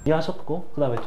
이해하셨고, 그 다음에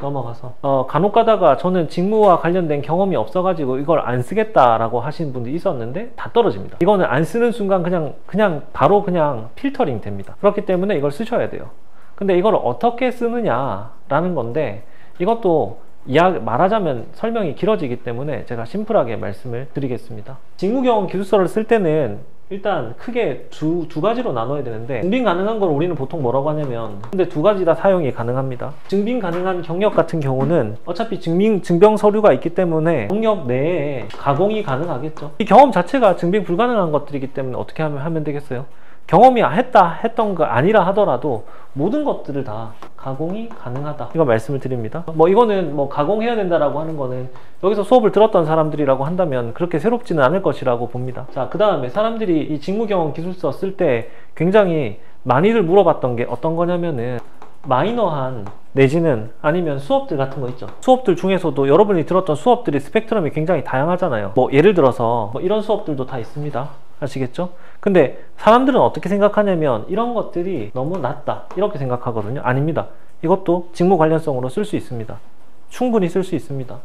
넘어가서 간혹 가다가 저는 직무와 관련된 경험이 없어가지고 이걸 안 쓰겠다라고 하시는 분들이 있었는데 다 떨어집니다. 이거는 안 쓰는 순간 그냥 바로 그냥 필터링 됩니다. 그렇기 때문에 이걸 쓰셔야 돼요. 근데 이걸 어떻게 쓰느냐라는 건데, 이것도 말하자면 설명이 길어지기 때문에 제가 심플하게 말씀을 드리겠습니다. 직무경험 기술서를 쓸 때는 일단 크게 두 가지로 나눠야 되는데, 증빙 가능한 걸 우리는 보통 뭐라고 하냐면, 근데 두 가지 다 사용이 가능합니다. 증빙 가능한 경력 같은 경우는 어차피 증병 서류가 있기 때문에 경력 내에 가공이 가능하겠죠. 이 경험 자체가 증빙 불가능한 것들이기 때문에 어떻게 하면 되겠어요? 경험이 했던 거 아니라 하더라도 모든 것들을 다 가공이 가능하다, 이거 말씀을 드립니다. 이거는 가공해야 된다라고 하는 거는 여기서 수업을 들었던 사람들이라고 한다면 그렇게 새롭지는 않을 것이라고 봅니다. 자, 그 다음에 사람들이 이 직무경험 기술서 쓸 때 굉장히 많이들 물어봤던 게 어떤 거냐면은, 마이너한 내지는 아니면 수업들 같은 거 있죠. 수업들 중에서도 여러분이 들었던 수업들이 스펙트럼이 굉장히 다양하잖아요. 예를 들어서 이런 수업들도 다 있습니다. 아시겠죠? 근데 사람들은 어떻게 생각하냐면 이런 것들이 너무 낮다 이렇게 생각하거든요. 아닙니다. 이것도 직무 관련성으로 쓸 수 있습니다. 충분히 쓸 수 있습니다.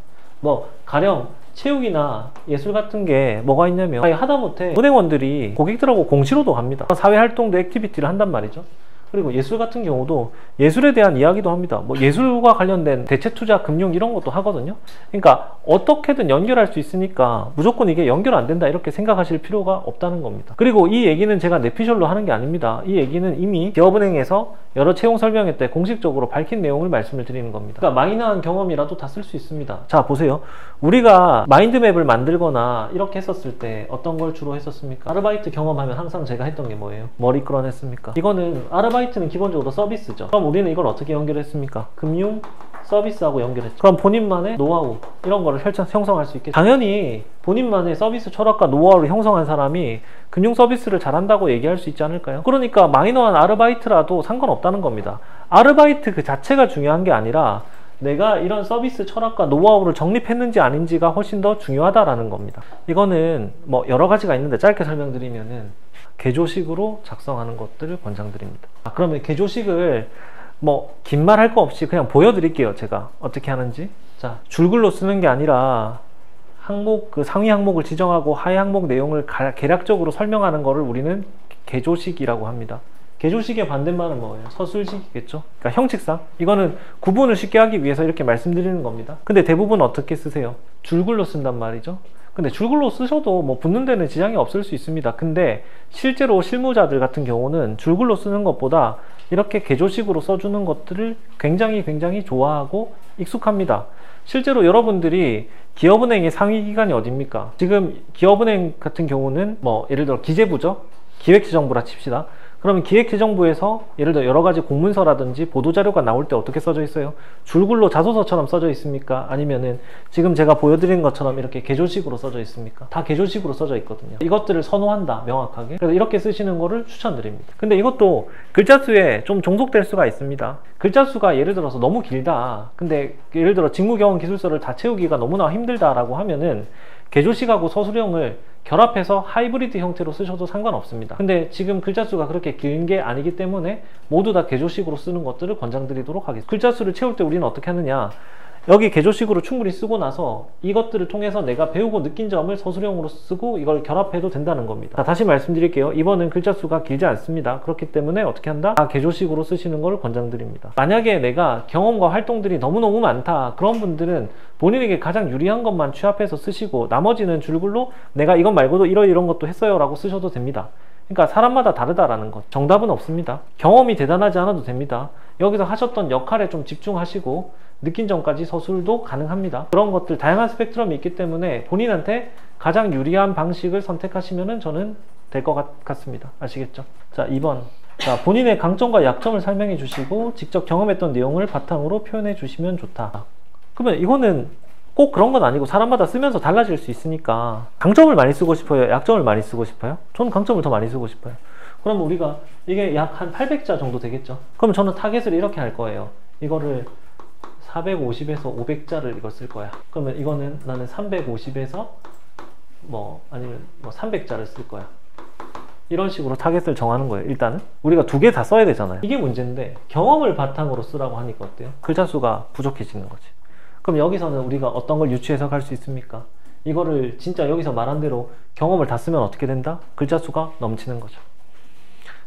가령 체육이나 예술 같은 게 뭐가 있냐면, 하다못해 은행원들이 고객들하고 공시로도 합니다. 사회활동도 액티비티를 한단 말이죠. 그리고 예술 같은 경우도 예술에 대한 이야기도 합니다. 예술과 관련된 대체투자, 금융 이런 것도 하거든요. 그러니까 어떻게든 연결할 수 있으니까 무조건 이게 연결 안 된다 이렇게 생각하실 필요가 없다는 겁니다. 그리고 이 얘기는 제가 내피셜로 하는 게 아닙니다. 이 얘기는 이미 기업은행에서 여러 채용 설명회 때 공식적으로 밝힌 내용을 말씀을 드리는 겁니다. 그러니까 마이너한 경험이라도 다 쓸 수 있습니다. 자, 보세요. 우리가 마인드맵을 만들거나 이렇게 했었을 때 어떤 걸 주로 했었습니까? 아르바이트 경험하면 항상 제가 했던 게 뭐예요? 머리 끌어냈습니까? 이거는 아르바이트는 기본적으로 서비스죠. 그럼 우리는 이걸 어떻게 연결했습니까? 금융 서비스하고 연결했죠. 그럼 본인만의 노하우 이런 거를 형성할 수 있겠죠. 당연히 본인만의 서비스 철학과 노하우를 형성한 사람이 금융 서비스를 잘한다고 얘기할 수 있지 않을까요? 그러니까 마이너한 아르바이트라도 상관없다는 겁니다. 아르바이트 그 자체가 중요한 게 아니라 내가 이런 서비스 철학과 노하우를 정립했는지 아닌지가 훨씬 더 중요하다라는 겁니다. 이거는 여러 가지가 있는데 짧게 설명드리면은 개조식으로 작성하는 것들을 권장드립니다. 그러면 개조식을 긴 말 할 거 없이 그냥 보여드릴게요. 제가 어떻게 하는지. 자, 줄글로 쓰는 게 아니라 상위 항목을 지정하고 하위 항목 내용을 개략적으로 설명하는 거를 우리는 개조식이라고 합니다. 개조식의 반대말은 뭐예요? 서술식이겠죠? 그러니까 형식상 이거는 구분을 쉽게 하기 위해서 이렇게 말씀드리는 겁니다. 근데 대부분 어떻게 쓰세요? 줄글로 쓴단 말이죠. 근데 줄글로 쓰셔도 붙는 데는 지장이 없을 수 있습니다. 근데 실제로 실무자들 같은 경우는 줄글로 쓰는 것보다 이렇게 개조식으로 써주는 것들을 굉장히 좋아하고 익숙합니다. 실제로 여러분들이 기업은행의 상위 기관이 어딥니까? 지금 기업은행 같은 경우는 예를 들어 기재부죠? 기획재정부라 칩시다. 그러면 기획재정부에서 예를 들어 여러 가지 공문서라든지 보도자료가 나올 때 어떻게 써져 있어요? 줄글로 자소서처럼 써져 있습니까? 아니면은 지금 제가 보여드린 것처럼 이렇게 개조식으로 써져 있습니까? 다 개조식으로 써져 있거든요. 이것들을 선호한다, 명확하게. 그래서 이렇게 쓰시는 거를 추천드립니다. 근데 이것도 글자 수에 좀 종속될 수가 있습니다. 글자 수가 예를 들어서 너무 길다. 근데 예를 들어 직무경험 기술서를 다 채우기가 너무나 힘들다라고 하면은 개조식하고 서술형을 결합해서 하이브리드 형태로 쓰셔도 상관없습니다. 근데 지금 글자 수가 그렇게 긴 게 아니기 때문에 모두 다 개조식으로 쓰는 것들을 권장드리도록 하겠습니다. 글자 수를 채울 때 우리는 어떻게 하느냐, 여기 개조식으로 충분히 쓰고 나서 이것들을 통해서 내가 배우고 느낀 점을 서술형으로 쓰고 이걸 결합해도 된다는 겁니다. 자, 다시 말씀드릴게요. 이번은 글자 수가 길지 않습니다. 그렇기 때문에 어떻게 한다? 개조식으로 쓰시는 걸 권장드립니다. 만약에 내가 경험과 활동들이 너무너무 많다, 그런 분들은 본인에게 가장 유리한 것만 취합해서 쓰시고 나머지는 줄글로 내가 이것 말고도 이런 것도 했어요 라고 쓰셔도 됩니다. 그러니까 사람마다 다르다라는 것. 정답은 없습니다. 경험이 대단하지 않아도 됩니다. 여기서 하셨던 역할에 좀 집중하시고 느낀 점까지 서술도 가능합니다. 그런 것들 다양한 스펙트럼이 있기 때문에 본인한테 가장 유리한 방식을 선택하시면 저는 될 것 같습니다. 아시겠죠? 자, 2번. 자, 본인의 강점과 약점을 설명해 주시고 직접 경험했던 내용을 바탕으로 표현해 주시면 좋다. 그러면 이거는 꼭 그런 건 아니고 사람마다 쓰면서 달라질 수 있으니까, 강점을 많이 쓰고 싶어요? 약점을 많이 쓰고 싶어요? 저는 강점을 더 많이 쓰고 싶어요. 그럼 우리가 이게 약 한 800자 정도 되겠죠? 그럼 저는 타겟을 이렇게 할 거예요. 이거를 450에서 500자를 이걸 쓸 거야. 그러면 이거는 나는 350에서 아니면 300자를 쓸 거야. 이런 식으로 타겟을 정하는 거예요. 일단은 우리가 2개 다 써야 되잖아요. 이게 문제인데 경험을 바탕으로 쓰라고 하니까 어때요? 글자 수가 부족해지는 거지. 그럼 여기서는 우리가 어떤 걸 유추 해석할 수 있습니까? 이거를 진짜 여기서 말한 대로 경험을 다 쓰면 어떻게 된다? 글자 수가 넘치는 거죠.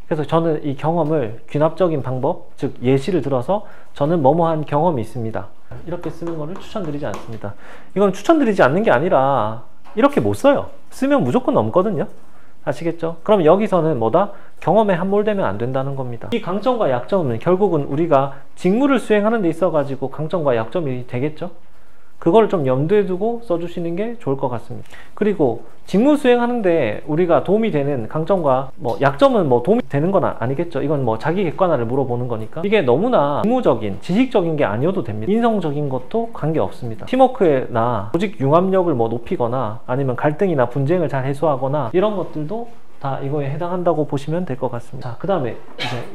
그래서 저는 이 경험을 귀납적인 방법, 즉 예시를 들어서 저는 뭐뭐한 경험이 있습니다, 이렇게 쓰는 거를 추천드리지 않습니다. 이건 추천드리지 않는 게 아니라 이렇게 못 써요. 쓰면 무조건 넘거든요. 아시겠죠? 그럼 여기서는 뭐다? 경험에 함몰되면 안 된다는 겁니다. 이 강점과 약점은 결국은 우리가 직무를 수행하는 데 있어 가지고 강점과 약점이 되겠죠? 그걸 좀 염두에 두고 써주시는 게 좋을 것 같습니다. 그리고 직무 수행하는데 우리가 도움이 되는 강점과 약점은 도움이 되는 건 아니겠죠. 이건 자기 객관화를 물어보는 거니까. 이게 너무나 직무적인, 지식적인 게 아니어도 됩니다. 인성적인 것도 관계없습니다. 팀워크나 조직 융합력을 높이거나 아니면 갈등이나 분쟁을 잘 해소하거나 이런 것들도 다 이거에 해당한다고 보시면 될 것 같습니다. 자, 그 다음에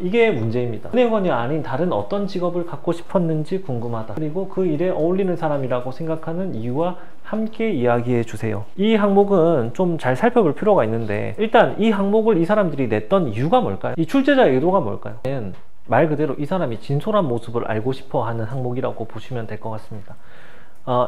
이게 문제입니다. 은행원이 아닌 다른 어떤 직업을 갖고 싶었는지 궁금하다. 그리고 그 일에 어울리는 사람이라고 생각하는 이유와 함께 이야기해 주세요. 이 항목은 좀 잘 살펴볼 필요가 있는데, 일단 이 항목을 이 사람들이 냈던 이유가 뭘까요? 이 출제자의 의도가 뭘까요? 말 그대로 이 사람이 진솔한 모습을 알고 싶어 하는 항목이라고 보시면 될 것 같습니다.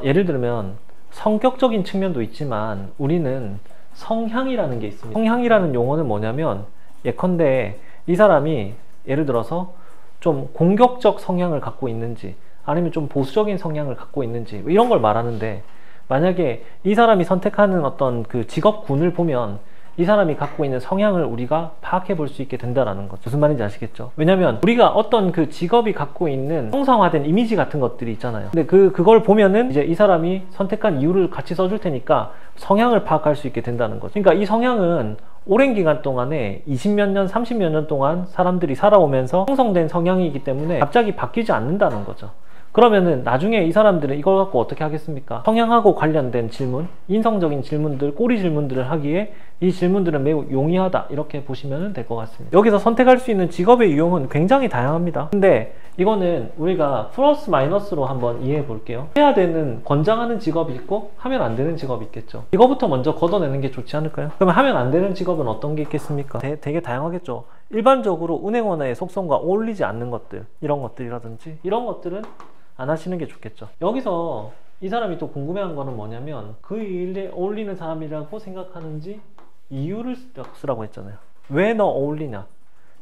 예를 들면 성격적인 측면도 있지만 우리는 성향이라는 게 있습니다. 성향이라는 용어는 뭐냐면, 예컨대 이 사람이 예를 들어서 좀 공격적 성향을 갖고 있는지 아니면 좀 보수적인 성향을 갖고 있는지 이런 걸 말하는데, 만약에 이 사람이 선택하는 어떤 그 직업군을 보면 이 사람이 갖고 있는 성향을 우리가 파악해 볼 수 있게 된다는 거죠. 무슨 말인지 아시겠죠? 왜냐면 우리가 어떤 그 직업이 갖고 있는 형상화된 이미지 같은 것들이 있잖아요. 근데 그걸 보면은 이제 이 사람이 선택한 이유를 같이 써줄 테니까 성향을 파악할 수 있게 된다는 거죠. 그러니까 이 성향은 오랜 기간 동안에 20몇 년, 30몇 년 동안 사람들이 살아오면서 형성된 성향이기 때문에 갑자기 바뀌지 않는다는 거죠. 그러면은 나중에 이 사람들은 이걸 갖고 어떻게 하겠습니까? 성향하고 관련된 질문, 인성적인 질문들, 꼬리 질문들을 하기에 이 질문들은 매우 용이하다, 이렇게 보시면 될 것 같습니다. 여기서 선택할 수 있는 직업의 유형은 굉장히 다양합니다. 근데 이거는 우리가 플러스 마이너스로 한번 이해해 볼게요. 해야 되는, 권장하는 직업이 있고 하면 안 되는 직업이 있겠죠. 이거부터 먼저 걷어내는 게 좋지 않을까요? 그러면 하면 안 되는 직업은 어떤 게 있겠습니까? 되게 다양하겠죠. 일반적으로 은행원의 속성과 어울리지 않는 것들, 이런 것들이라든지 이런 것들은 안 하시는 게 좋겠죠. 여기서 이 사람이 또 궁금해한 거는 뭐냐면, 그 일에 어울리는 사람이라고 생각하는지 이유를 쓰라고 했잖아요. 왜 너 어울리냐?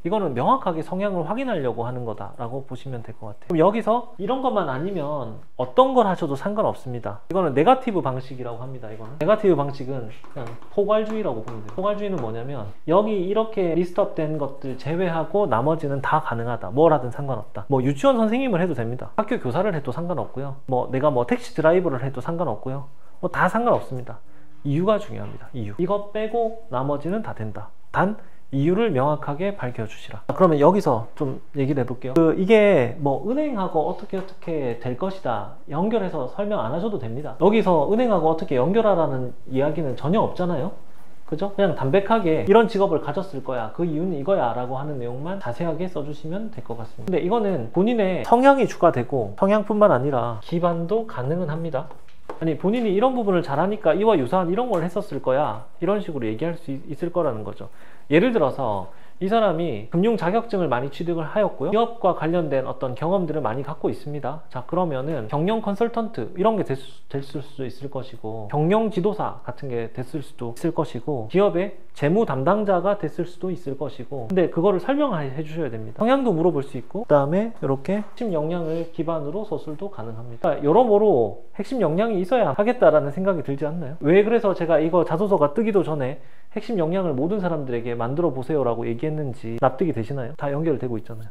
이거는 명확하게 성향을 확인하려고 하는 거다라고 보시면 될 것 같아요. 그럼 여기서 이런 것만 아니면 어떤 걸 하셔도 상관없습니다. 이거는 네거티브 방식이라고 합니다. 이거는 네거티브 방식은 그냥 포괄주의라고 보면 돼요. 포괄주의는 뭐냐면, 여기 이렇게 리스트업된 것들 제외하고 나머지는 다 가능하다. 뭘 하든 상관없다. 유치원 선생님을 해도 됩니다. 학교 교사를 해도 상관없고요. 내가 택시 드라이버를 해도 상관없고요. 다 상관없습니다. 이유가 중요합니다. 이유. 이거 빼고 나머지는 다 된다. 단 이유를 명확하게 밝혀주시라. 그러면 여기서 좀 얘기를 해볼게요. 이게 은행하고 어떻게 될 것이다, 연결해서 설명 안 하셔도 됩니다. 여기서 은행하고 어떻게 연결하라는 이야기는 전혀 없잖아요. 그죠? 그냥 담백하게 이런 직업을 가졌을 거야, 그 이유는 이거야 라고 하는 내용만 자세하게 써주시면 될 것 같습니다. 근데 이거는 본인의 성향이 주가되고, 성향뿐만 아니라 기반도 가능은 합니다. 아니, 본인이 이런 부분을 잘하니까 이와 유사한 이런 걸 했었을 거야, 이런 식으로 얘기할 수 있을 거라는 거죠. 예를 들어서 이 사람이 금융 자격증을 많이 취득을 하였고요, 기업과 관련된 어떤 경험들을 많이 갖고 있습니다. 자, 그러면은 경영 컨설턴트 이런 게 됐을 수도 있을 것이고, 경영 지도사 같은 게 됐을 수도 있을 것이고, 기업의 재무 담당자가 됐을 수도 있을 것이고, 근데 그거를 설명해 주셔야 됩니다. 성향도 물어볼 수 있고, 그 다음에 이렇게 핵심 역량을 기반으로 서술도 가능합니다. 그러니까 여러모로 핵심 역량이 있어야 하겠다라는 생각이 들지 않나요? 왜 그래서 제가 이거 자소서가 뜨기도 전에 핵심 역량을 모든 사람들에게 만들어 보세요 라고 얘기했는지 납득이 되시나요? 다 연결되고 있잖아요.